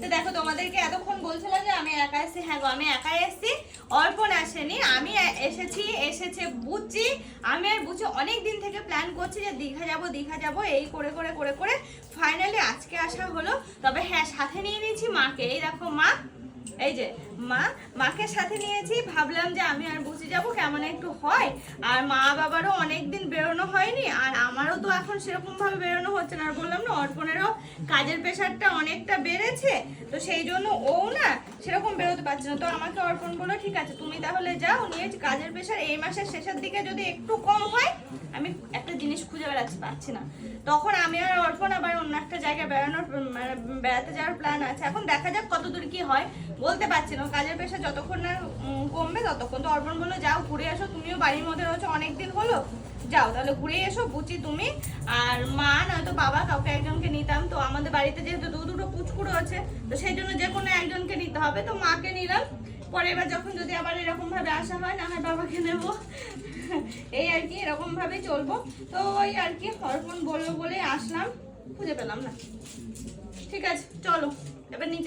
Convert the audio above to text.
তো দেখো তোমাদেরকে এতক্ষণ বলছিলাম যে আমি একা এসেছি, হ্যাঁ গো আমি একাই এসেছি, অর্পণ আসেনি, আমি এসেছে বুচি। আমি আর বুচি অনেক দিন থেকে প্ল্যান করছি যে দীঘা যাব এই করে করে করে করে ফাইনালি আজকে আসা হলো। তবে হ্যাঁ সাথে নিয়ে নিয়েছি মাকে, এই দেখো মা, এই যে মাকে সাথে নিয়েছি, ভাবলাম যে আমি আর বুঝে যাব কেমন একটু হয়। আর মা বাবারও অনেকদিন বেরোনো হয়নি, আর আমারও তো এখন সেরকম ভাবে বেরোনো হচ্ছে না। আর বললাম না অর্পণেরও কাজের প্রেশারটা অনেকটা বেড়েছে, তো সেই জন্য ও না সেরকম বেরোতে পারছে না। তো আমাকে অর্পণ বললো ঠিক আছে তুমি তাহলে যাও, নিয়ে কাজের প্রেশার এই মাসের শেষের দিকে যদি একটু কম হয়, আমি একটা জিনিস খুঁজে পাচ্ছি না, তখন আমি আর অর্পণ আবার অন্য একটা জায়গায় বেড়াতে যাওয়ার প্ল্যান আছে। এখন দেখা যাক কতদূর কি হয়, বলতে পারছি না। কাজের পেশা যতক্ষণ না কমবে ততক্ষণ। তো অর্পণ বললো যাও ঘুরে আসো, তুমিও বাড়ির মধ্যে রয়েছো অনেকদিন হলো, যাও তাহলে ঘুরে এসো বুঝি তুমি আর মা, নয়তো বাবা কাউকে একজনকে নিতাম। তো আমাদের বাড়িতে যেহেতু দুটো পুচকুড়ো আছে, তো সেই জন্য যে কোনো একজনকে নিতে হবে, তো মাকে নিলাম। পরে এবার যখন যদি আবার এরকম ভাবে আসা হয়, না হয় বাবাকে নেবো, এই আর কি এরকম ভাবে চলবো। তো ওই আর কি অর্পণ বললো বলে আসলাম, খুঁজে পেলাম না। ঠিক আছে চলো এবার নিচে